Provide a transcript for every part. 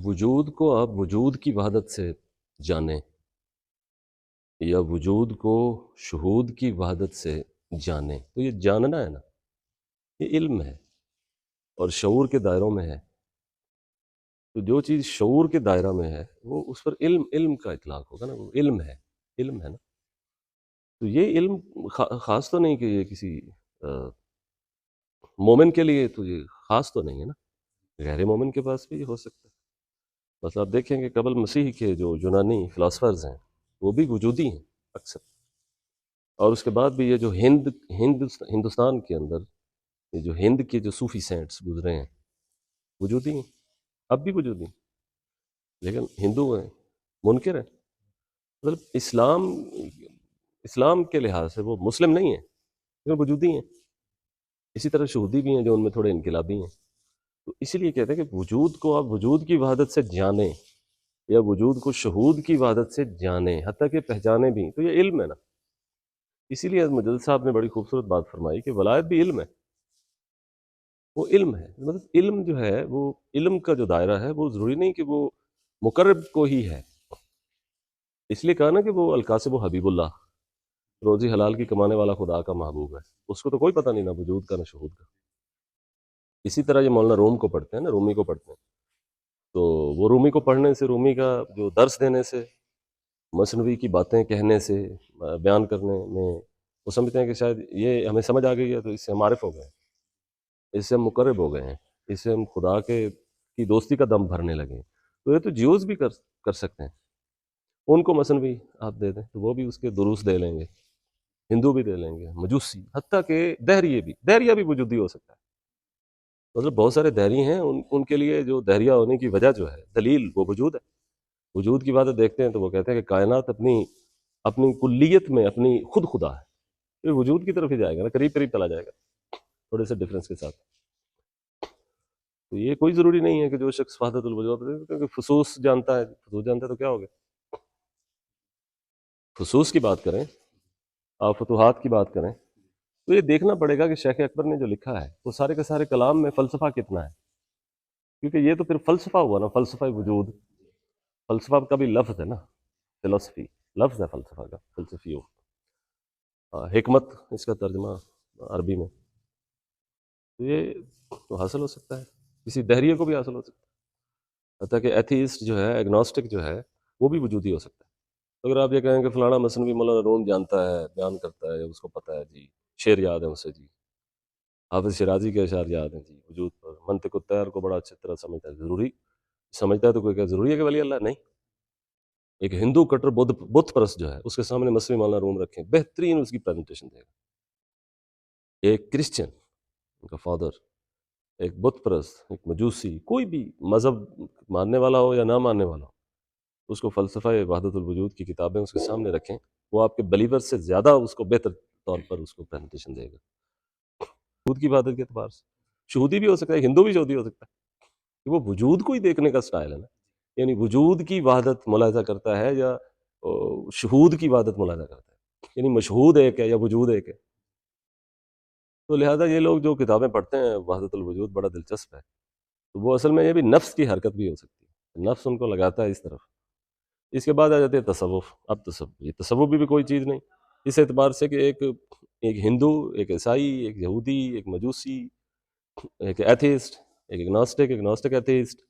وجود کو آپ وجود کی وحدت سے جانیں یا وجود کو شہود کی وحدت سے جانیں، تو یہ جاننا ہے نا، یہ علم ہے اور شعور کے دائروں میں ہے۔ تو جو چیز شعور کے دائرہ میں ہے وہ اس پر علم کا اطلاق ہوگا نا، وہ علم ہے نا۔ تو یہ علم خاص تو نہیں کہ یہ کسی مومن کے لیے، تو یہ خاص تو نہیں ہے نا، غیر مومن کے پاس بھی یہ ہو سکتا ہے۔ بس آپ دیکھیں کہ قبل مسیح کے جو یونانی فلاسفرز ہیں وہ بھی وجودی ہیں اکثر، اور اس کے بعد بھی یہ جو ہندوستان کے اندر یہ جو ہند کے جو صوفی سینٹس گزرے ہیں وجودی ہیں، اب بھی وجودی ہیں، لیکن ہندو ہیں، منکر ہیں۔ مطلب اسلام کے لحاظ سے وہ مسلم نہیں ہیں لیکن وجودی ہیں۔ اسی طرح شہودی بھی ہیں جو ان میں تھوڑے انقلابی ہیں۔ تو اسی لیے کہتے ہیں کہ وجود کو آپ وجود کی وحدت سے جانیں یا وجود کو شہود کی وحدت سے جانیں، حتیٰ کہ پہچانیں بھی، تو یہ علم ہے نا۔ اسی لیے مجدد صاحب نے بڑی خوبصورت بات فرمائی کہ ولایت بھی علم ہے، وہ علم ہے۔ مطلب علم جو ہے، وہ علم کا جو دائرہ ہے وہ ضروری نہیں کہ وہ مقرب کو ہی ہے۔ اس لیے کہا نا کہ وہ القاسب و حبیب اللہ، روزی حلال کی کمانے والا خدا کا محبوب ہے، اس کو تو کوئی پتہ نہیں نہ وجود کا نہ شہود کا۔ اسی طرح یہ مولانا روم کو پڑھتے ہیں نا، رومی کو پڑھتے ہیں، تو وہ رومی کو پڑھنے سے، رومی کا جو درس دینے سے، مثنوی کی باتیں کہنے سے، بیان کرنے میں، وہ سمجھتے ہیں کہ شاید یہ ہمیں سمجھ آ گئی ہے تو اس سے ہم عارف ہو گئے ہیں، اس سے ہم مقرب ہو گئے ہیں، اس سے ہم خدا کی دوستی کا دم بھرنے لگے ہیں۔ تو یہ تو جیوز بھی کر سکتے ہیں، ان کو مثنوی آپ دے دیں تو وہ بھی اس کے دروس دے لیں گے، ہندو بھی دے لیں گے، مجوسی، حتیٰ کہ دہریہ بھی وجودی ہو سکتا ہے۔ مطلب بہت سارے دہری ہیں، ان کے لیے جو دہریہ ہونے کی وجہ جو ہے، دلیل، وہ وجود ہے۔ وجود کی باتیں دیکھتے ہیں تو وہ کہتے ہیں کہ کائنات اپنی کلیت میں اپنی خود خدا ہے، یہ وجود کی طرف ہی جائے گا نا، قریب قریب چلا جائے گا تھوڑے سے ڈفرینس کے ساتھ۔ تو یہ کوئی ضروری نہیں ہے کہ جو شخص وحدت الوجود، کیونکہ فصوص جانتا ہے تو کیا ہو گیا۔ فصوص کی بات کریں، آپ فتوحات کی بات کریں، تو یہ دیکھنا پڑے گا کہ شیخ اکبر نے جو لکھا ہے وہ سارے کے سارے کلام میں فلسفہ کتنا ہے، کیونکہ یہ تو پھر فلسفہ ہوا نا، فلسفہ وجود۔ فلسفہ کا بھی لفظ ہے نا، فلسفی لفظ ہے فلسفہ کا، فلسفی ہو، حکمت اس کا ترجمہ عربی میں۔ تو یہ تو حاصل ہو سکتا ہے، کسی دہریے کو بھی حاصل ہو سکتا ہے، حتیٰ کہ ایتھیسٹ جو ہے، ایگنوسٹک جو ہے، وہ بھی وجودی ہو سکتا ہے۔ اگر آپ یہ کہیں کہ فلانا مثنوی مولانا روم جانتا ہے، بیان کرتا ہے، اس کو پتہ ہے جی، شعر یاد ہے اسے جی، حافظ شیرازی کے اشعار یاد ہیں جی، وجود پر منطق الطیر کو بڑا اچھی طرح سمجھتا ہے، ضروری سمجھتا ہے تو کوئی کہ ضروری ہے کہ ولی اللہ نہیں۔ ایک ہندو کٹر بت پرست جو ہے، اس کے سامنے مثنوی مولانا روم رکھیں، بہترین اس کی پریزنٹیشن دے گا۔ ایک کرسچن، ان کا فادر، ایک بت پرست، ایک مجوسی، کوئی بھی مذہب ماننے والا ہو یا نہ ماننے والا ہو، اس کو فلسفہ وحدت الوجود کی کتابیں اس کے سامنے رکھیں، وہ آپ کے بلیور سے زیادہ اس کو بہتر طور پر اس کو پریزنٹیشن دے گا خود کی عبادت کے اعتبار سے۔ شہودی بھی ہو سکتا ہے، ہندو بھی شہودی ہو سکتا ہے، کہ وہ وجود کو ہی دیکھنے کا سٹائل ہے نا، یعنی وجود کی وحدت ملاحظہ کرتا ہے یا شہود کی وحدت ملاحظہ کرتا ہے، یعنی مشہود ایک ہے یا وجود ایک ہے۔ تو لہذا یہ لوگ جو کتابیں پڑھتے ہیں وحدت الوجود، بڑا دلچسپ ہے، تو وہ اصل میں یہ بھی نفس کی حرکت بھی ہو سکتی ہے، نفس ان کو لگاتا ہے اس طرف۔ اس کے بعد آ جاتے ہیں تصوف۔ اب یہ تصوف بھی کوئی چیز نہیں، اس اعتبار سے کہ ایک ہندو، ایک عیسائی، ایک یہودی، ایک مجوسی، ایک ایتھیسٹ، ایک اگنوسٹک ایتھیسٹ،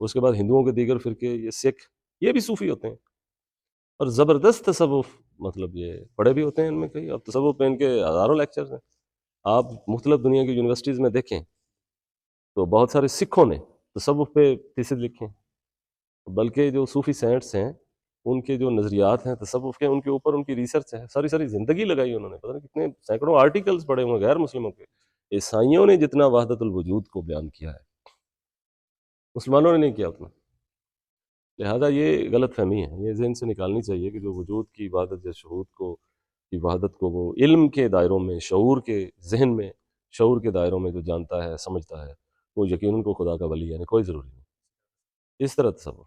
اس کے بعد ہندوؤں کے دیگر فرقے، یہ سکھ، یہ بھی صوفی ہوتے ہیں، اور زبردست تصوف، مطلب یہ پڑھے بھی ہوتے ہیں ان میں کئی، اور تصوف پہ ان کے ہزاروں لیکچرز ہیں۔ آپ مختلف دنیا کی یونیورسٹیز میں دیکھیں تو بہت سارے سکھوں نے تصوف پہ تھیسز لکھے ہیں، بلکہ جو صوفی سینٹس ہیں ان کے جو نظریات ہیں تصوف کے، ان کے اوپر ان کی ریسرچ ہے، ساری زندگی لگائی انہوں نے، پتہ نہیں کتنے سینکڑوں آرٹیکلز پڑھے ہوئے ہیں غیر مسلموں کے۔ عیسائیوں نے جتنا وحدت الوجود کو بیان کیا ہے، مسلمانوں نے نہیں کیا اتنا۔ لہذا یہ غلط فہمی ہے، یہ ذہن سے نکالنی چاہیے کہ جو وجود کی وحدت یا شہود کی وحدت کو وہ علم کے دائروں میں، شعور کے ذہن میں، شعور کے دائروں میں جو جانتا ہے، سمجھتا ہے، وہ یقیناً کو خدا کا ولی ہے، کوئی ضروری نہیں۔ اس طرح تصوف،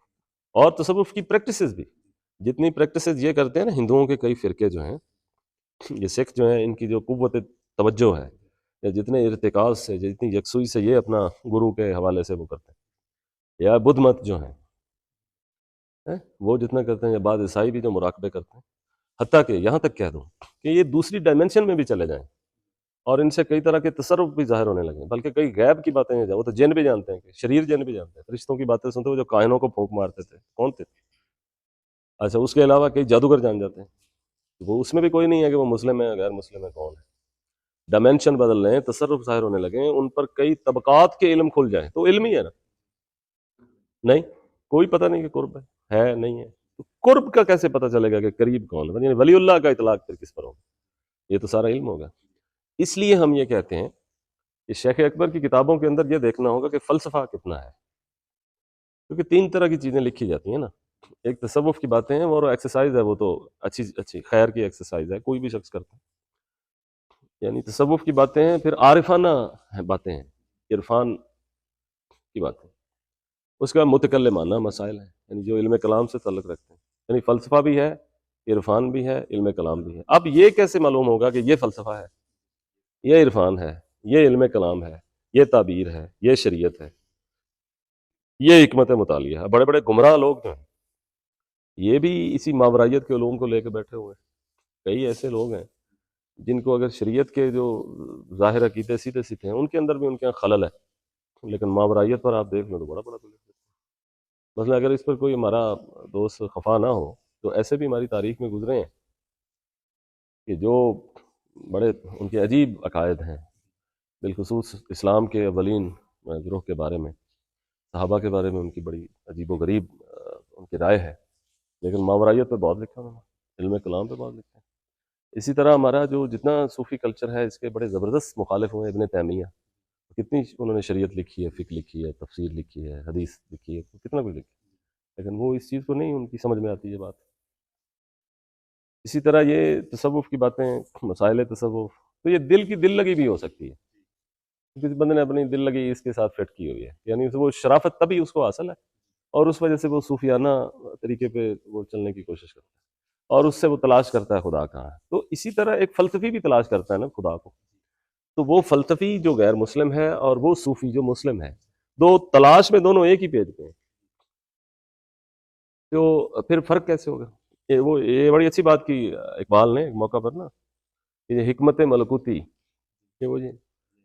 اور تصوف کی پریکٹسز بھی، جتنی پریکٹسز یہ کرتے ہیں نا ہندوؤں کے کئی فرقے جو ہیں، یہ سکھ جو ہیں، ان کی جو قوت توجہ ہے، یا جتنے ارتکاز سے، جتنی یکسوئی سے یہ اپنا گرو کے حوالے سے وہ کرتے ہیں، یا بدھ مت جو ہیں وہ جتنا کرتے ہیں، یا بعض عیسائی بھی جو مراقبے کرتے ہیں، حتیٰ کہ یہاں تک کہہ دوں کہ یہ دوسری ڈائمنشن میں بھی چلے جائیں اور ان سے کئی طرح کے تصرف بھی ظاہر ہونے لگے، بلکہ کئی غیب کی باتیں وہ تو جن بھی جانتے ہیں، کہ شریر جن بھی جانتے ہیں، فرشتوں کی باتیں سنتے ہوئے جو کاہنوں کو پھونک مارتے تھے، کون تھے؟ اچھا، اس کے علاوہ کئی جادوگر جان جاتے ہیں، وہ اس میں بھی کوئی نہیں ہے کہ وہ مسلم ہے غیر مسلم ہے کون ہے، ڈائمنشن بدل رہے ہیں، تصرف ظاہر ہونے لگے، ان پر کئی طبقات کے علم کھل جائیں، تو علم ہی ہے نا، نہیں کوئی پتہ نہیں کہ قرب ہے نہیں ہے، تو قرب کا کیسے پتہ چلے گا کہ قریب کون ہے؟ یعنی ولی اللہ کا اطلاق پھر کس پر ہوگا؟ یہ تو سارا علم ہوگا۔ اس لیے ہم یہ کہتے ہیں کہ شیخ اکبر کی کتابوں کے اندر یہ دیکھنا ہوگا کہ فلسفہ کتنا ہے، کیونکہ تین طرح کی چیزیں لکھی جاتی ہیں نا، ایک تصوف کی باتیں ہیں، وہ ایکسرسائز ہے، وہ تو اچھی خیر کی ایکسرسائز ہے، کوئی بھی شخص کرتا ہے، یعنی تصوف کی باتیں ہیں، پھر عارفانہ باتیں ہیں، عرفان کی باتیں، اس کا متکلمانہ مسائل ہیں، یعنی جو علم کلام سے تعلق رکھتے ہیں، یعنی فلسفہ بھی ہے، عرفان بھی ہے، علم کلام بھی ہے۔ اب یہ کیسے معلوم ہوگا کہ یہ فلسفہ ہے، یہ عرفان ہے، یہ علم کلام ہے، یہ تعبیر ہے، یہ شریعت ہے، یہ حکمت مطالعہ ہے؟ بڑے بڑے گمراہ لوگ جو ہیں یہ بھی اسی ماورائیت کے علوم کو لے کے بیٹھے ہوئے ہیں، کئی ایسے لوگ ہیں جن کو اگر شریعت کے جو ظاہر عقیدے سیدھے سیدھے ہیں ان کے اندر بھی ان کے یہاں خلل ہے، لیکن ماورائیت پر آپ دیکھ لو تو بڑا بڑا کچھ ہے۔ مثلا اگر اس پر کوئی ہمارا دوست خفا نہ ہو تو ایسے بھی ہماری تاریخ میں گزرے ہیں کہ جو بڑے ان کے عجیب عقائد ہیں، بالخصوص اسلام کے اولین گروہ کے بارے میں، صحابہ کے بارے میں ان کی بڑی عجیب و غریب ان کی رائے ہے، لیکن ماورائیت پہ بہت لکھا انہوں نے، علم کلام پہ بہت لکھا ہے۔ اسی طرح ہمارا جو جتنا صوفی کلچر ہے اس کے بڑے زبردست مخالف ہوئے ابن تیمیہ، کتنی انہوں نے شریعت لکھی ہے، فقہ لکھی ہے، تفسیر لکھی ہے، حدیث لکھی ہے، کتنا کچھ لکھی ہے، لیکن وہ اس چیز کو نہیں ان کی سمجھ میں آتی یہ بات۔ اسی طرح یہ تصوف کی باتیں، مسائل تصوف، تو یہ دل کی دل لگی بھی ہو سکتی ہے، کسی بندے نے اپنی دل لگی اس کے ساتھ فٹ کی ہوئی ہے، یعنی وہ شرافت تبھی اس کو حاصل ہے اور اس وجہ سے وہ صوفیانہ طریقے پہ وہ چلنے کی کوشش کرتا ہے اور اس سے وہ تلاش کرتا ہے خدا کہاں ہے۔ تو اسی طرح ایک فلسفی بھی تلاش کرتا ہے نا خدا کو، تو وہ فلسفی جو غیر مسلم ہے اور وہ صوفی جو مسلم ہے، دو تلاش میں دونوں ایک ہی پیج پہ ہیں، تو پھر فرق کیسے ہوگا؟ یہ بڑی اچھی بات کی اقبال نے ایک موقع پر نا، یہ حکمت ملکوتی، یہ وہ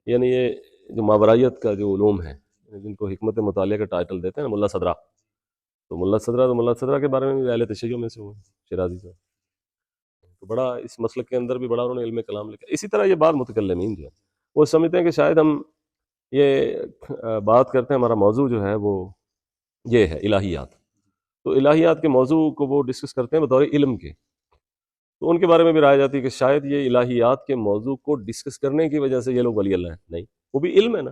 یعنی یہ جو ماورائیت کا جو علوم ہے جن کو حکمت مطالعہ کا ٹائٹل دیتے ہیں نا، ملا صدرہ، تو ملا صدرہ کے بارے میں بھی اہل تشیع میں سے ہوئے شیرازی صاحب، تو بڑا اس مسلک کے اندر بھی بڑا انہوں نے علم کلام لکھا۔ اسی طرح یہ بات متکلمین جو ہے وہ سمجھتے ہیں کہ شاید ہم یہ بات کرتے ہیں، ہمارا موضوع جو ہے وہ یہ ہے الہیات، تو الہیات کے موضوع کو وہ ڈسکس کرتے ہیں بطور علم کے، تو ان کے بارے میں بھی رائے جاتی ہے کہ شاید یہ الہیات کے موضوع کو ڈسکس کرنے کی وجہ سے یہ لوگ ولی اللہ ہیں، نہیں، وہ بھی علم ہے نا،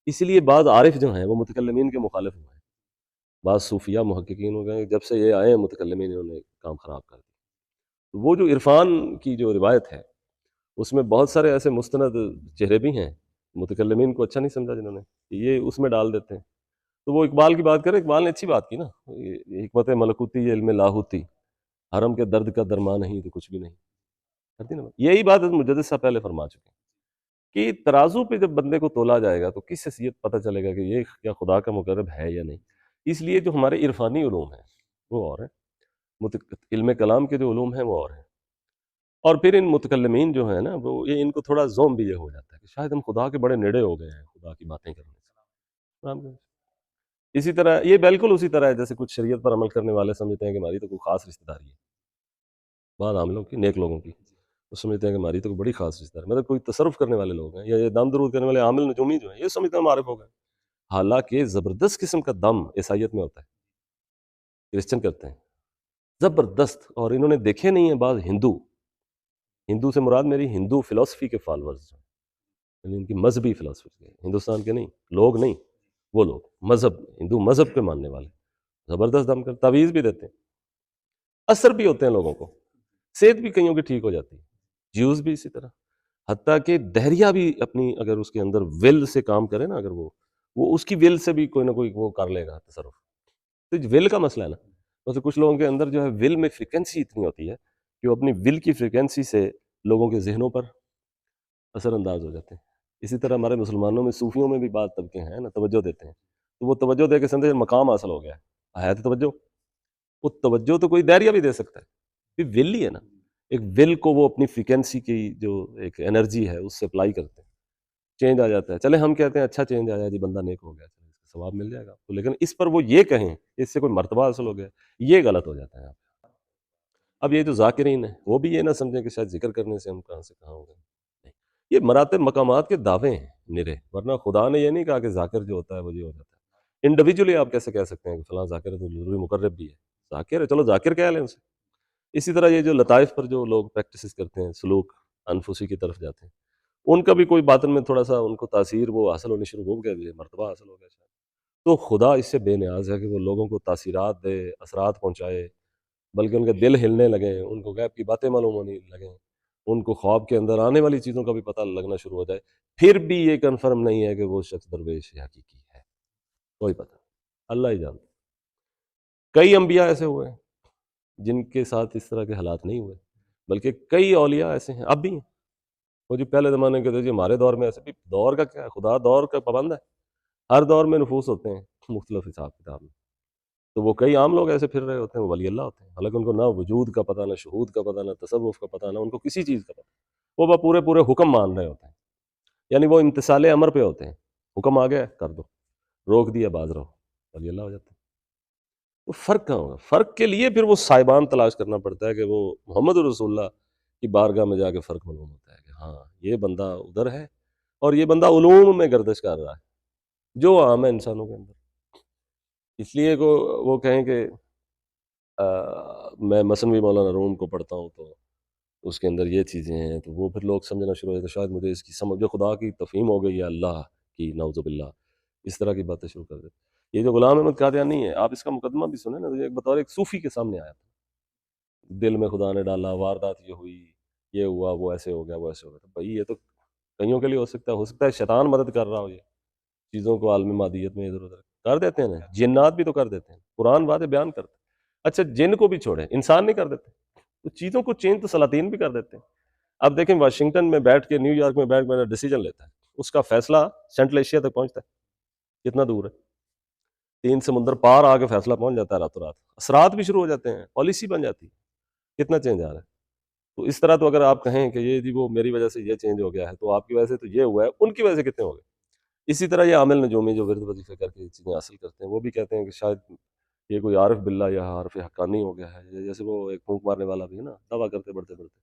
اس لیے بعض عارف جو ہیں وہ متکلمین کے مخالف ہوئے ہیں، بعض صوفیہ محققین ہو گئے، جب سے یہ آئے ہیں متکلمین انہوں نے کام خراب کر دیا۔ وہ جو عرفان کی جو روایت ہے اس میں بہت سارے ایسے مستند چہرے بھی ہیں، متکلمین کو اچھا نہیں سمجھا جنہوں نے، یہ اس میں ڈال دیتے ہیں۔ تو وہ اقبال کی بات کرے، اقبال نے اچھی بات کی نا، یہ حکمت ملکوتی، یہ علم لاہوتی، حرم کے درد کا درما نہیں تو کچھ بھی نہیں، کرتی نا، یہی بات مجدد صاحب پہلے فرما چکے ہیں کہ ترازو پہ جب بندے کو تولا جائے گا تو کس حیثیت پتہ چلے گا کہ یہ کیا خدا کا مقرب ہے یا نہیں۔ اس لیے جو ہمارے عرفانی علوم ہیں وہ اور ہیں، علم کلام کے جو علوم ہیں وہ اور ہیں، اور پھر ان متکلمین جو ہیں نا وہ یہ ان کو تھوڑا زوم بھی یہ ہو جاتا ہے کہ شاید ہم خدا کے بڑے نیڑے ہو گئے ہیں خدا کی باتیں کرنے سے۔ اسی طرح یہ بالکل اسی طرح ہے جیسے کچھ شریعت پر عمل کرنے والے سمجھتے ہیں کہ ہماری تو کوئی خاص رشتہ داری ہے، بعض عاملوں کی، نیک لوگوں کی، وہ سمجھتے ہیں کہ ہماری تو کوئی بڑی خاص رشتہ داری، مطلب کوئی تصرف کرنے والے لوگ ہیں یا یہ دم درود کرنے والے عامل نجومی جو ہیں یہ سمجھتے ہیں ہم عارف ہو گئے، حالانکہ زبردست قسم کا دم عیسائیت میں ہوتا ہے، کرسچن کرتے ہیں زبردست، اور انہوں نے دیکھے نہیں ہیں بعض ہندو سے مراد میری ہندو فلسفی کے فالورز ہیں، یعنی ان کی مذہبی فلسفی کے، ہندوستان کے نہیں، لوگ نہیں، وہ لوگ مذہب، ہندو مذہب کے ماننے والے زبردست دم کر تعویذ بھی دیتے ہیں، اثر بھی ہوتے ہیں لوگوں کو، صحت بھی کئیوں کی ٹھیک ہو جاتی ہے، جیوز بھی اسی طرح، حتیٰ کہ دہریہ بھی اپنی اگر اس کے اندر ول سے کام کرے نا، اگر وہ اس کی ول سے بھی کوئی نہ کوئی وہ کر لے گا تصرف، تو ول کا مسئلہ ہے نا، ویسے کچھ لوگوں کے اندر جو ہے ول میں فریکوینسی اتنی ہوتی ہے کہ وہ اپنی ول کی فریکوینسی سے لوگوں کے ذہنوں پر اثر انداز ہو جاتے ہیں۔ اسی طرح ہمارے مسلمانوں میں صوفیوں میں بھی بعض طبقے ہیں نا توجہ دیتے ہیں، تو وہ توجہ دے کے سمجھے مقام حاصل ہو گیا ہے تو توجہ، وہ توجہ تو کوئی دائرہ بھی دے سکتا ہے، یہ ول ہی ہے نا، ایک ول کو وہ اپنی فریکوینسی کی جو ایک انرجی ہے اس سے اپلائی کرتے ہیں، چینج آ جاتا ہے. چلے ہم کہتے ہیں اچھا چینج آیا جی، بندہ نیک ہو گیا، چلے اس کا ثواب مل جائے گا، تو لیکن اس پر وہ یہ کہیں اس سے کوئی مرتبہ حاصل ہو گیا، یہ غلط ہو جاتا ہے. اب یہ جو ذاکرین ہیں وہ بھی یہ نہ سمجھیں کہ شاید ذکر کرنے سے ہم کہاں سے کہاں ہو گئے، نہیں، یہ مراتب مقامات کے دعوے ہیں نرے، ورنہ خدا نے یہ نہیں کہا کہ ذاکر جو ہوتا ہے وہ یہ ہو جاتا ہے. انڈیویجولی آپ کیسے کہہ سکتے ہیں کہ فلاں ذاکر ہے تو ضروری مقرب بھی ہے، ذاکر ہے چلو ذاکر کہہ لیں اسے. اسی طرح یہ جو لطائف پر جو لوگ پریکٹسز کرتے ہیں، سلوک انفسی کی طرف جاتے ہیں، ان کا بھی کوئی باطن میں تھوڑا سا ان کو تاثیر وہ حاصل ہونی شروع ہو گیا، مرتبہ حاصل ہو گیا شاید، تو خدا اس سے بے نیاز ہے کہ وہ لوگوں کو تاثیرات دے، اثرات پہنچائے، بلکہ ان کے دل ہلنے لگیں، ان کو غیب کی باتیں معلوم ہونے لگیں، ان کو خواب کے اندر آنے والی چیزوں کا بھی پتہ لگنا شروع ہو جائے. پھر بھی یہ کنفرم نہیں ہے کہ وہ شخص درویش یا حقیقی ہے، کوئی پتہ نہیں، اللہ ہی جانتا. کئی انبیاء ایسے ہوئے ہیں جن کے ساتھ اس طرح کے حالات نہیں ہوئے، بلکہ کئی اولیاء ایسے ہیں اب بھی ہیں. وہ جو پہلے زمانے کے تھے جی ہمارے دور میں ایسے بھی، دور کا کیا ہے، خدا دور کا پابند ہے، ہر دور میں نفوس ہوتے ہیں مختلف حساب کتاب میں، تو وہ کئی عام لوگ ایسے پھر رہے ہوتے ہیں، وہ ولی اللہ ہوتے ہیں، حالانکہ ان کو نہ وجود کا پتہ، نہ شہود کا پتہ، نہ تصوف کا پتہ، نہ ان کو کسی چیز کا پتہ، وہ پورے پورے حکم مان رہے ہوتے ہیں، یعنی وہ امتثال امر پہ ہوتے ہیں، حکم آ گیا کر دو، روک دیا باز رہو، ولی اللہ ہو جاتے ہیں. تو فرق کہاں ہوگا؟ فرق کے لیے پھر وہ صاحبان تلاش کرنا پڑتا ہے کہ وہ محمد رسول اللہ کی بارگاہ میں جا کے فرق معلوم ہوتا ہے کہ ہاں یہ بندہ ادھر ہے اور یہ بندہ علوم میں گردش کر رہا ہے جو عام ہے انسانوں کے اندر. اس لیے کو وہ کہیں کہ میں مثنوی مولانا روم کو پڑھتا ہوں تو اس کے اندر یہ چیزیں ہیں، تو وہ پھر لوگ سمجھنا شروع ہو جاتے شاید مجھے اس کی سمجھ، جو خدا کی تفہیم ہو گئی ہے اللہ کی، نعوذ باللہ، اس طرح کی باتیں شروع کر دیتے. یہ جو غلام احمد قادیانی ہے، آپ اس کا مقدمہ بھی سنیں نا، تو یہ بطور ایک صوفی کے سامنے آیا تھا، دل میں خدا نے ڈالا، واردات یہ ہوئی، یہ ہوا، وہ ایسے ہو گیا، وہ ایسے ہو گیا. تو بھائی یہ تو کئیوں کے لیے ہو سکتا ہے شیطان مدد کر رہا ہو، یہ چیزوں کو عالم مادیت میں ادھر ادھر کر دیتے ہیں نا، جنات بھی تو کر دیتے ہیں، قرآن باتیں بیان کرتے ہیں. اچھا جن کو بھی چھوڑیں، انسان نہیں کر دیتے، تو چیزوں کو چینج تو سلاطین بھی کر دیتے ہیں. اب دیکھیں واشنگٹن میں بیٹھ کے، نیو یارک میں بیٹھ کے ڈیسیجن لیتا ہے، اس کا فیصلہ سینٹرل ایشیا تک پہنچتا ہے، کتنا دور ہے، 3 سمندر پار آ کے فیصلہ پہنچ جاتا ہے راتوں رات، اثرات بھی شروع ہو جاتے ہیں، پالیسی بن جاتی ہے، کتنا چینج آ رہا ہے. تو اس طرح تو اگر آپ کہیں کہ یہ جی وہ میری وجہ سے یہ چینج ہو گیا ہے، تو آپ کی وجہ سے تو یہ ہوا ہے، ان کی وجہ سے کتنے ہو گئے. اسی طرح یہ عامل نجومی جو ورد وظیفے کر کے چیزیں حاصل کرتے ہیں، وہ بھی کہتے ہیں کہ شاید یہ کوئی عارف باللہ یا عارف حقانی ہو گیا ہے، جیسے وہ ایک پھونک مارنے والا بھی ہے نا، دعویٰ کرتے بڑھتے بڑھتے.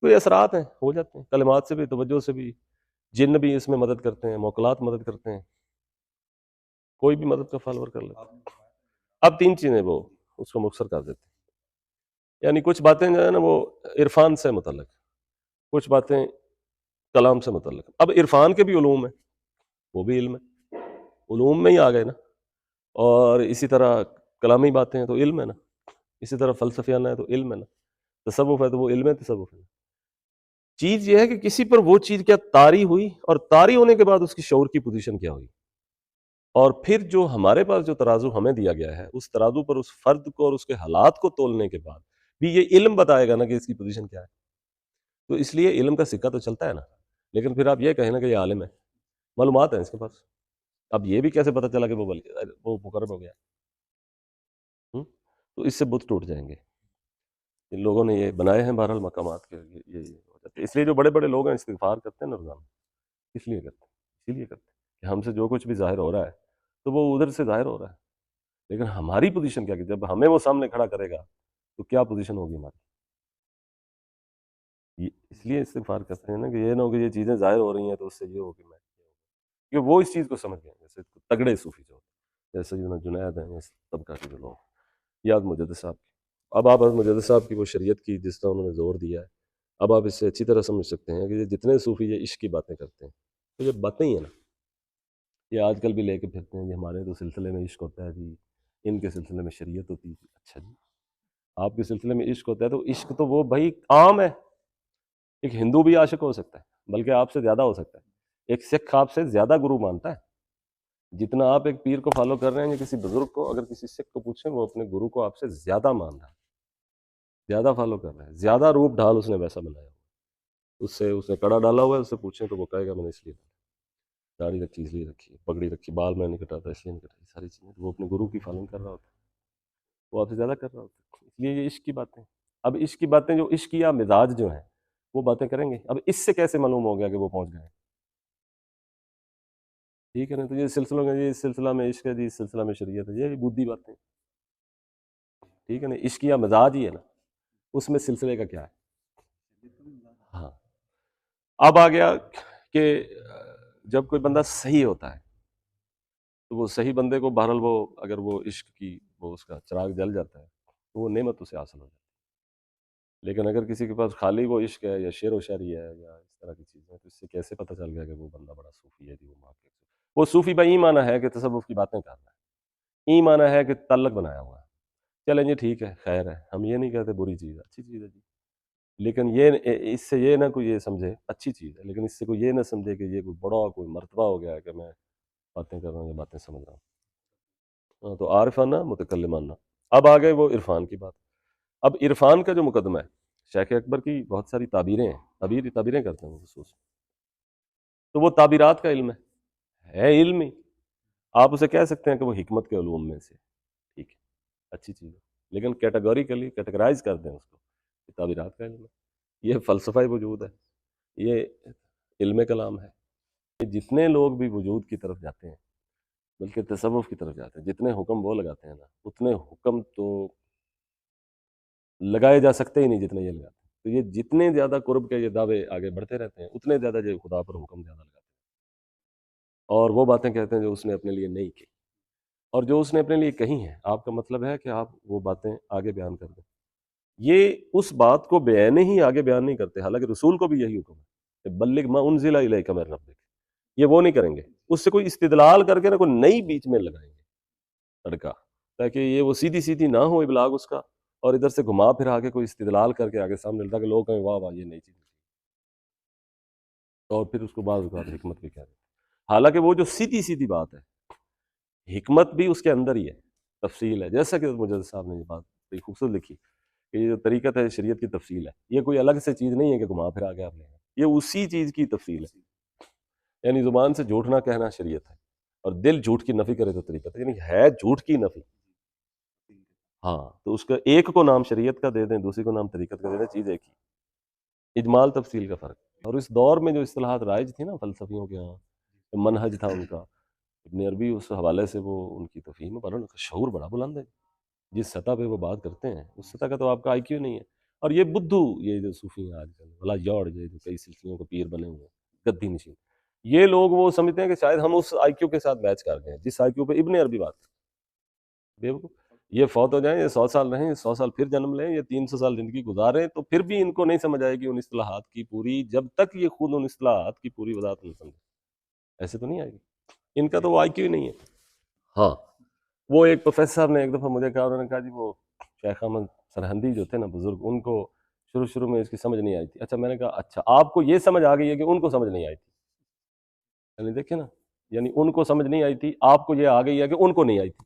تو یہ اثرات ہیں، ہو جاتے ہیں، کلمات سے بھی، توجہ سے بھی، جن بھی اس میں مدد کرتے ہیں، موکلات مدد کرتے ہیں، کوئی بھی مدد کا فالوور کر لیتے ہیں. اب 3 چیزیں وہ اس کو مختصر کر دیتے ہیں، یعنی کچھ باتیں جو ہے نا وہ عرفان سے متعلق، کچھ باتیں کلام سے متعلق. اب عرفان کے بھی علوم ہیں، وہ بھی علم ہے، علوم میں ہی آ گئے نا، اور اسی طرح کلامی باتیں ہیں تو علم ہے نا، اسی طرح فلسفیانہ ہے تو علم ہے نا، تصوف ہے تو وہ علم ہے، تصوف ہے. چیز یہ ہے کہ کسی پر وہ چیز کیا طاری ہوئی، اور طاری ہونے کے بعد اس کی شعور کی پوزیشن کیا ہوئی، اور پھر جو ہمارے پاس جو ترازو ہمیں دیا گیا ہے، اس ترازو پر اس فرد کو اور اس کے حالات کو تولنے کے بعد بھی یہ علم بتائے گا نا کہ اس کی پوزیشن کیا ہے. تو اس لیے علم کا سکہ تو چلتا ہے نا، لیکن پھر آپ یہ کہیں نا کہ یہ عالم ہے، معلومات ہیں اس کے پاس، اب یہ بھی کیسے پتہ چلا کہ وہ مقرب ہو گیا. تو اس سے بت ٹوٹ جائیں گے. ان لوگوں نے یہ بنائے ہیں بہرحال مقامات کے، یہ ہو جاتے ہیں. اس لیے جو بڑے بڑے لوگ ہیں استغفار کرتے ہیں نا روزانہ، اس لیے کرتے ہیں، اسی لیے کرتے ہیں کہ ہم سے جو کچھ بھی ظاہر ہو رہا ہے تو وہ ادھر سے ظاہر ہو رہا ہے، لیکن ہماری پوزیشن کیا، کہ جب ہمیں وہ سامنے کھڑا کرے گا تو کیا پوزیشن ہوگی ہماری. اس لیے استغفار کرتے ہیں نا کہ یہ نہ ہو کہ یہ چیزیں ظاہر ہو رہی ہیں تو اس سے یہ ہو کہ میں، کہ وہ اس چیز کو سمجھ گئے، جیسے تگڑے صوفی جو ہوتے ہیں، جیسے جنید ہیں، اس طبقہ کے جو لوگ، یاد مجدد صاحب کی. اب آپ مجدد صاحب کی وہ شریعت کی جس طرح انہوں نے زور دیا ہے، اب آپ اس سے اچھی طرح سمجھ سکتے ہیں کہ یہ جتنے صوفی یہ عشق کی باتیں کرتے ہیں، تو یہ باتیں ہی ہیں نا، یہ آج کل بھی لے کے پھرتے ہیں، یہ ہمارے تو سلسلے میں عشق ہوتا ہے جی، ان کے سلسلے میں شریعت ہوتی ہے. اچھا جی، آپ کے سلسلے میں عشق ہوتا ہے تو عشق تو وہ بھائی عام ہے، ایک ہندو بھی عاشق ہو سکتا ہے، بلکہ آپ سے زیادہ ہو سکتا ہے. ایک سکھ آپ سے زیادہ گرو مانتا ہے. جتنا آپ ایک پیر کو فالو کر رہے ہیں یا کسی بزرگ کو، اگر کسی سکھ کو پوچھیں وہ اپنے گرو کو آپ سے زیادہ مان رہا ہے، زیادہ فالو کر رہے ہیں، زیادہ روپ ڈھال اس نے ویسا بنایا ہوا، اس نے کڑا ڈالا ہوا ہے، اس سے پوچھیں تو وہ کہے گا میں نے اس لیے ڈالا. داڑھی رکھی اس لیے رکھی، پگڑی رکھی، بال میں نہیں کٹاتا اس لیے نہیں کٹائی، ساری چیزیں وہ اپنے گرو کی فالن کر رہا ہوتا ہے، وہ آپ سے زیادہ کر رہا ہوتا ہے، اس لیے یہ عشق کی باتیں۔ اب عشق کی باتیں جو عشق یا مزاج جو ہیں وہ باتیں کریں گے، اب اس سے کیسے معلوم ہو گیا کہ وہ پہنچ گئے؟ ٹھیک ہے نا، تو یہ سلسلوں میں، یہ اس سلسلہ میں عشق ہے جی، اس سلسلہ میں شریعت ہے، یہ بھی بدھی باتیں، ٹھیک ہے نا، عشق یا مزاج ہی ہے نا، اس میں سلسلے کا کیا ہے؟ ہاں، اب آ گیا کہ جب کوئی بندہ صحیح ہوتا ہے تو وہ صحیح بندے کو بہرحال وہ اگر وہ عشق کی وہ اس کا چراغ جل جاتا ہے تو وہ نعمت اسے حاصل ہو جاتی ہے، لیکن اگر کسی کے پاس خالی وہ عشق ہے یا شعر و شاعری ہے یا اس طرح کی چیزیں تو اس سے کیسے پتہ چل گیا کہ وہ بندہ بڑا صوفی ہے جی، وہ محقق ہے؟ وہ صوفی بھائی معنی ہے کہ تصوف کی باتیں کر رہا ہے، ای معنی ہے کہ تعلق بنایا ہوا ہے، چلیں جی ٹھیک ہے، خیر ہے، ہم یہ نہیں کہتے بری چیز ہے، اچھی چیز ہے جی، لیکن یہ اس سے یہ نہ کوئی یہ سمجھے اچھی چیز ہے، لیکن اس سے کوئی یہ نہ سمجھے کہ یہ کوئی بڑا کوئی مرتبہ ہو گیا ہے کہ میں باتیں کر رہا ہوں یا باتیں سمجھ رہا ہوں۔ تو عارفانہ متکلمانہ۔ اب آ گئے وہ عرفان کی بات۔ اب عرفان کا جو مقدمہ ہے، شیخ اکبر کی بہت ساری تعبیریں ہیں، تعبیریں کرتے ہیں وہ خصوص، تو وہ تعبیرات کا علم ہے علم ہی، آپ اسے کہہ سکتے ہیں کہ وہ حکمت کے علوم میں سے، ٹھیک ہے، اچھی چیز ہے، لیکن کیٹیگوریکلی کیٹیگرائز کر دیں اس کو، یہ تعبیرات کا علم ہے، یہ فلسفہ وجود ہے، یہ علم کلام ہے۔ جتنے لوگ بھی وجود کی طرف جاتے ہیں بلکہ تصوف کی طرف جاتے ہیں، جتنے حکم وہ لگاتے ہیں نا اتنے حکم تو لگائے جا سکتے ہی نہیں جتنے یہ لگاتے ہیں، تو یہ جتنے زیادہ قرب کے یہ دعوے آگے بڑھتے رہتے ہیں اتنے زیادہ یہ خدا پر حکم زیادہ لگاتے ہیں اور وہ باتیں کہتے ہیں جو اس نے اپنے لیے نہیں کی، اور جو اس نے اپنے لیے کہی ہیں آپ کا مطلب ہے کہ آپ وہ باتیں آگے بیان کر دیں، یہ اس بات کو بیان ہی آگے بیان نہیں کرتے، حالانکہ رسول کو بھی یہی حکم ہے کہ بلغ ما انزل الیک من ربک، یہ وہ نہیں کریں گے، اس سے کوئی استدلال کر کے نہ کوئی نئی بیچ میں لگائیں گے تڑکا، تاکہ یہ وہ سیدھی سیدھی نہ ہو ابلاغ اس کا، اور ادھر سے گھما پھرا کے کوئی استدلال کر کے آگے سامنے لگتا کہ لوگ کہیں واہ واہ یہ نئی چیز، اور پھر اس کو بعض اوقات حکمت بھی کہہ دیتے، حالانکہ وہ جو سیدھی سیدھی بات ہے حکمت بھی اس کے اندر ہی ہے، تفصیل ہے، جیسا کہ مجدد صاحب نے یہ بات بڑی خوبصورت لکھی کہ یہ جو طریقت ہے شریعت کی تفصیل ہے، یہ کوئی الگ سے چیز نہیں ہے کہ گھما پھرا کے آپ لیں، یہ اسی چیز کی تفصیل ہے، یعنی زبان سے جھوٹ نہ کہنا شریعت ہے، اور دل جھوٹ کی نفی کرے تو طریقت ہے، یعنی ہے جھوٹ کی نفی، ہاں، تو اس کا ایک کو نام شریعت کا دے دیں دوسری کو نام طریقت کا دے دیں، چیز ایک ہی، اجمال تفصیل کا فرق، اور اس دور میں جو اصطلاحات رائج تھی نا فلسفیوں کے ہاں، منہج تھا ان کا، ابن عربی اس حوالے سے وہ ان کی تفہیم پر ان کا شعور بڑا بلند ہے، جس سطح پہ وہ بات کرتے ہیں اس سطح کا تو آپ کا آئی کیو نہیں ہے، اور یہ بدھو یہ جو صوفی ہیں آج کل بلا یوڑ یہ جو کئی سلسلوں کو پیر بنے ہوئے ہیں گدی نشین، یہ لوگ وہ سمجھتے ہیں کہ شاید ہم اس آئی کیو کے ساتھ میچ کر گئے ہیں جس آئی کیو پہ ابن عربی بات کرتے ہیں، بیوقوف، یہ فوت ہو جائیں، یہ 100 سال رہیں، 100 سال پھر جنم لیں، یہ 300 سال زندگی گزاریں، تو پھر بھی ان کو نہیں سمجھ آئے گی ان اصطلاحات کی پوری، جب تک یہ خود ان اصطلاحات کی پوری وضاحت نہیں سمجھے، ایسے تو نہیں آئے گی، ان کا تو وہ آئی کیو ہی نہیں ہے۔ ہاں، وہ ایک پروفیسر صاحب نے ایک دفعہ مجھے کہا، انہوں نے کہا جی وہ شیخ احمد سرہندی جو تھے نا بزرگ، ان کو شروع میں اس کی سمجھ نہیں آئی تھی، اچھا میں نے کہا اچھا آپ کو یہ سمجھ آ گئی ہے کہ ان کو سمجھ نہیں آئی تھی، یعنی دیکھیں نا، یعنی ان کو سمجھ نہیں آئی تھی، آپ کو یہ آ گئی ہے کہ ان کو نہیں آئی تھی،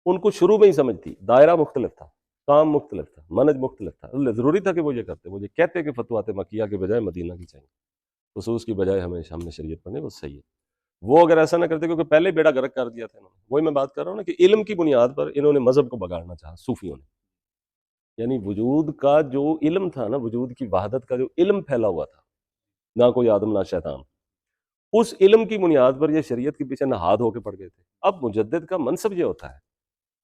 ان کو شروع میں ہی سمجھ تھی، دائرہ مختلف تھا، کام مختلف تھا، منج مختلف تھا، ضروری تھا کہ وہ یہ کرتے، وہ یہ کہتے کہ فتویٰ مکیہ کے بجائے مدینہ کی چاہیے، خصوص کی بجائے ہمیں شریعت پڑھنے، وہ صحیح ہے، وہ اگر ایسا نہ کرتے کیونکہ پہلے بیڑا غرق کر دیا تھا انہوں نے، وہی میں بات کر رہا ہوں نا کہ علم کی بنیاد پر انہوں نے مذہب کو بگاڑنا چاہا صوفیوں نے، یعنی وجود کا جو علم تھا نا، وجود کی وحدت کا جو علم پھیلا ہوا تھا، نہ کوئی آدم نہ شیطان، اس علم کی بنیاد پر یہ شریعت کے پیچھے نہاد ہو کے پڑ گئے تھے۔ اب مجدد کا منصب یہ ہوتا ہے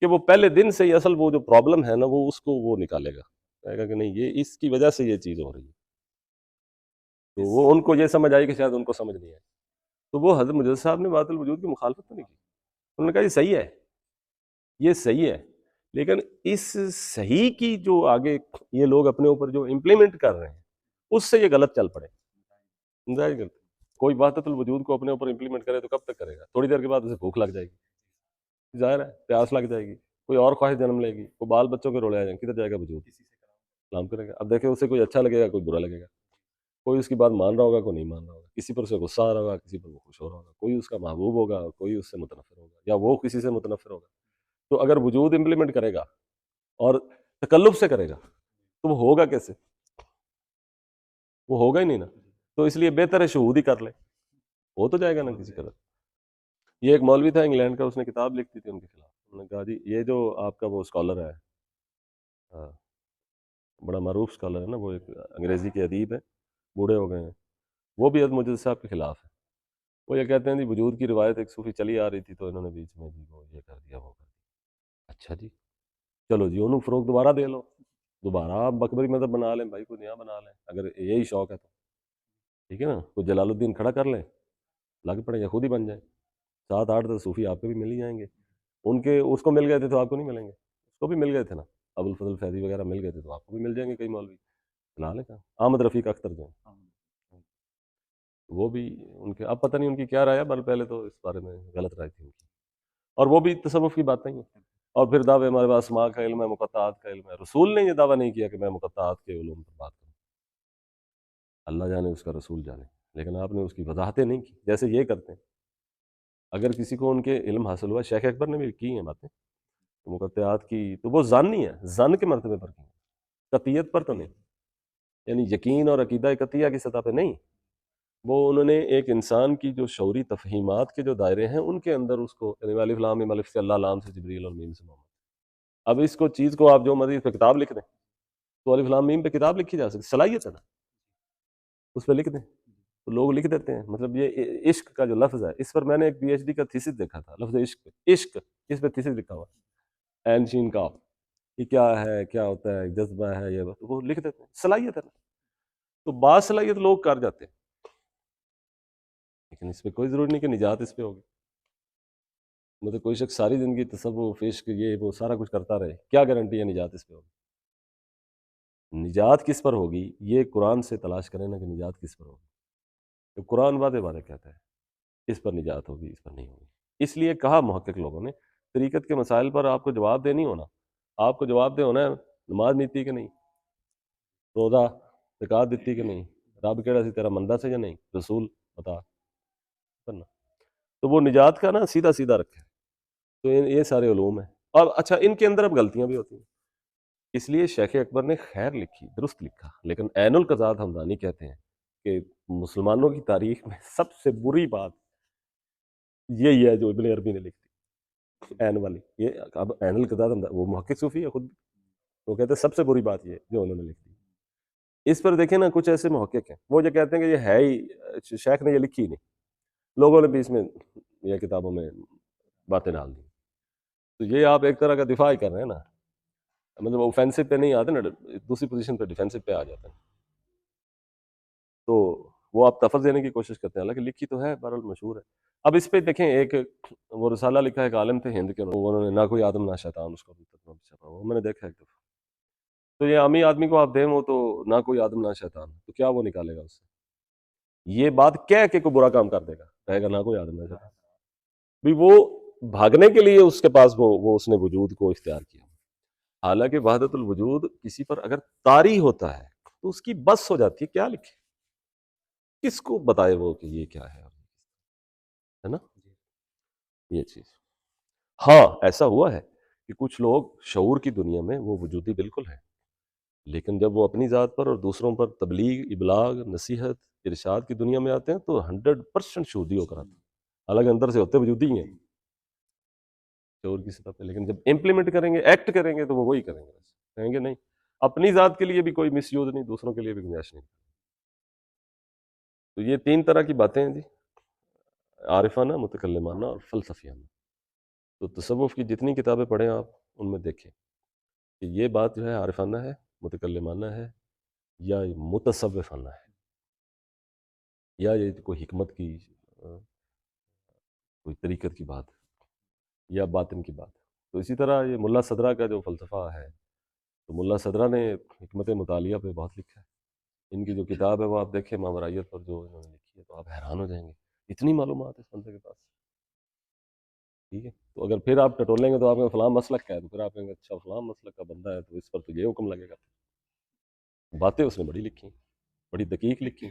کہ وہ پہلے دن سے ہی اصل وہ جو پرابلم ہے نا وہ اس کو وہ نکالے گا، کہے گا کہ نہیں یہ اس کی وجہ سے یہ چیز ہو رہی ہے، تو وہ ان کو یہ سمجھ آئی کہ شاید ان کو سمجھ نہیں آئی، تو وہ حضرت مجدد صاحب نے وحدت الوجود کی مخالفت تو نہیں کی، انہوں نے کہا یہ صحیح ہے، یہ صحیح ہے، لیکن اس صحیح کی جو آگے یہ لوگ اپنے اوپر جو امپلیمنٹ کر رہے ہیں اس سے یہ غلط چل پڑے، ظاہر ہے، کوئی وحدت الوجود کو اپنے اوپر امپلیمنٹ کرے تو کب تک کرے گا، تھوڑی دیر کے بعد اسے بھوک لگ جائے گی، ظاہر ہے پیاس لگ جائے گی، کوئی اور خواہش جنم لے گی، کوئی بال بچوں کے روڑے آ جائیں، کدھر جائے گا وجود، کلام کرے گا، اب دیکھیں اسے کوئی اچھا لگے گا کوئی برا لگے گا، کوئی اس کی بات مان رہا ہوگا کوئی نہیں مان رہا ہوگا، کسی پر اسے غصہ آ رہا ہوگا کسی پر وہ خوش ہو رہا ہوگا، کوئی اس کا محبوب ہوگا کوئی اس سے متنفر ہوگا، یا وہ کسی سے متنفر ہوگا، تو اگر وجود امپلیمنٹ کرے گا اور تکلف سے کرے گا تو وہ ہوگا کیسے، وہ ہوگا ہی نہیں نا، تو اس لیے بہتر ہے شہود ہی کر لے، ہو تو جائے گا نا کسی قدر. یہ ایک مولوی تھا انگلینڈ کا, اس نے کتاب لکھ دی تھی ان کے خلاف. انہوں نے کہا جی یہ جو آپ کا وہ اسکالر ہے, ہاں, بڑا معروف اسکالر ہے نا, وہ ایک انگریزی کے ادیب ہے, بوڑھے ہو گئے ہیں, وہ بھی حضرت مجدد صاحب کے خلاف ہے. وہ یہ کہتے ہیں جی وجود کی روایت ایک صوفی چلی آ رہی تھی تو انہوں نے بیچ میں جی وہ یہ کر دیا وہ کر دیا. اچھا جی چلو جی انہوں فروغ دوبارہ دے لو, دوبارہ آپ مقبری مذہب بنا لیں بھائی, کوئی نیا بنا لیں اگر یہی شوق ہے تو, ٹھیک ہے نا, کوئی جلال الدین کھڑا کر لیں, لگ پڑے یا خود ہی بن جائیں. 7 8 10 صوفی آپ کے بھی مل ہی جائیں گے. ان کے اس کو مل گئے تھے تو آپ کو نہیں ملیں گے, اس کو بھی مل گئے تھے نا, ابو الفضل فیضی وغیرہ مل گئے تھے تو آپ کو بھی مل جائیں گے کئی مولوی. چلا لیں کہاں, احمد رفیق اختر جو ہیں وہ بھی ان کے, اب پتہ نہیں ان کی کیا رائے ہے, بل پہلے تو اس بارے میں غلط رائے تھی ان کی, اور وہ بھی تصوف کی باتیں ہیں. اور پھر دعوے ہمارے پاس اسماء کا علم ہے, مقطعات کا علم ہے. رسول نے یہ دعویٰ نہیں کیا کہ میں مقطعات کے علوم پر بات کروں, اللہ جانے اس کا رسول جانے, لیکن آپ نے اس کی وضاحتیں نہیں کی جیسے یہ کرتے ہیں. اگر کسی کو ان کے علم حاصل ہوا, شیخ اکبر نے بھی کی ہیں باتیں مقطعات کی, تو وہ ظن نہیں ہے, ظن کے مرتبے پر کی, قطعیت پر تو نہیں, یعنی یقین اور عقیدہ قطعیہ کی سطح پہ نہیں. وہ انہوں نے ایک انسان کی جو شعوری تفہیمات کے جو دائرے ہیں ان کے اندر اس کو, یعنی الف لام میم الف سے اللہ, لام سے جبریل اور میم سے محمد. اب اس کو چیز کو آپ جو مرضی پہ کتاب لکھ دیں تو الف لام میم پہ کتاب لکھی جا سکتی, صلاحیت ہے نا, اس پہ لکھ دیں تو لوگ لکھ دیتے ہیں. مطلب یہ عشق کا جو لفظ ہے, اس پر میں نے ایک پی ایچ ڈی کا تھیسس دیکھا تھا, لفظ عشق پہ, عشق اس پہ تھیسس لکھا ہوا, عین شین کاف, یہ کیا ہے, کیا ہوتا ہے, جذبہ ہے, یہ وہ لکھ دیتے ہیں. صلاحیت ہے نا, تو بعض صلاحیت لوگ کر جاتے ہیں, لیکن اس پہ کوئی ضروری نہیں کہ نجات اس پہ ہوگی. مطلب کوئی شخص ساری زندگی تصوف عشق یہ وہ سارا کچھ کرتا رہے, کیا گارنٹی ہے نجات اس پہ ہوگی؟ نجات کس پر ہوگی یہ قرآن سے تلاش کریں نا کہ نجات کس پر ہوگی. تو قرآن واضح واضح کہتا ہے اس پر نجات ہوگی, اس پر نہیں ہوگی. اس لیے کہا محقق لوگوں نے طریقت کے مسائل پر آپ کو جواب دے نہیں ہونا, آپ کو جواب دے ہونا ہے نماز نیتی کہ نہیں, روزہ زکات دیتی کہ نہیں, رب کیڑا سی تیرا مندہ سے یا نہیں, رسول بتا کرنا. تو وہ نجات کا نا سیدھا سیدھا رکھے. تو یہ سارے علوم ہیں. اور اچھا ان کے اندر اب غلطیاں بھی ہوتی ہیں, اس لیے شیخ اکبر نے خیر لکھی, درست لکھا, لیکن عین القضات ہمدانی کہتے ہیں کہ مسلمانوں کی تاریخ میں سب سے بری بات یہی ہے جو ابن عربی نے لکھی, عین والی. یہ اب عین القضات وہ محقق صوفی ہے خود, وہ کہتے ہیں سب سے بری بات یہ جو انہوں نے لکھ دی. اس پر دیکھیں نا کچھ ایسے محقق ہیں وہ جو کہتے ہیں کہ یہ ہے ہی, شیخ نے یہ لکھی ہی نہیں, لوگوں نے بھی اس میں یہ کتابوں میں باتیں ڈال دی. تو یہ آپ ایک طرح کا دفاع ہی کر رہے ہیں نا, مطلب اوفینسو پہ نہیں آتے نا, دوسری پوزیشن پہ ڈیفینسو پہ آ جاتے ہیں. تو وہ آپ تفظ دینے کی کوشش کرتے ہیں, حالانکہ لکھی تو ہے, بہرحال مشہور ہے. اب اس پہ دیکھیں ایک وہ رسالہ لکھا ہے, ایک عالم تھے ہند کے, انہوں نے نہ کوئی آدم نہ شیطان, اس کو وہ میں نے دیکھا ایک دفعہ. تو یہ عامی آدمی کو آپ دیں وہ تو نہ کوئی آدم نہ شیطان, تو کیا وہ نکالے گا اس سے؟ یہ بات کہہ کے کوئی برا کام کر دے گا, کہے گا نہ کوئی آدم نہ شیطان, بھی وہ بھاگنے کے لیے اس کے پاس وہ اس نے وجود کو اختیار کیا. حالانکہ وحدت الوجود کسی پر اگر طاری ہوتا ہے تو اس کی بس ہو جاتی ہے, کیا لکھے, کس کو بتائے وہ کہ یہ کیا ہے نا, یہ چیز. ہاں ایسا ہوا ہے کہ کچھ لوگ شعور کی دنیا میں وہ وجودی بالکل ہے, لیکن جب وہ اپنی ذات پر اور دوسروں پر تبلیغ, ابلاغ, نصیحت, ارشاد کی دنیا میں آتے ہیں تو 100% شہودی ہو کر آتے ہیں, حالانکہ اندر سے ہوتے وجودی ہیں شعور کی سطح پہ. لیکن جب امپلیمنٹ کریں گے, ایکٹ کریں گے, تو وہ وہی کریں گے, کہیں گے نہیں اپنی ذات کے لیے بھی کوئی مس یوز نہیں, دوسروں کے لیے بھی گنجائش نہیں. تو یہ 3 طرح کی باتیں ہیں جی, عارفانہ, متکلمانہ اور فلسفیانہ. تو تصوف کی جتنی کتابیں پڑھیں آپ ان میں دیکھیں کہ یہ بات جو ہے عارفانہ ہے, متکلمانہ ہے, یا متصوفانہ ہے, یا یہ کوئی حکمت کی کوئی طریقت کی بات, یا باطن کی بات. تو اسی طرح یہ ملا صدرہ کا جو فلسفہ ہے, تو ملا صدرہ نے حکمت مطالعہ پہ بہت لکھا ہے. ان کی جو کتاب ہے وہ آپ دیکھیں, ماورائیت پر جو انہوں نے لکھی ہے, تو آپ حیران ہو جائیں گے, اتنی معلومات ہے اس بندے کے پاس. ٹھیک ہے, تو اگر پھر آپ ٹٹولیں گے تو آپ کا فلاں مسلک کا ہے, تو پھر آپ کہیں گے اچھا فلاں مسلک کا بندہ ہے تو اس پر تو یہ حکم لگے گا. باتیں اس نے بڑی لکھی, بڑی دقیق لکھی.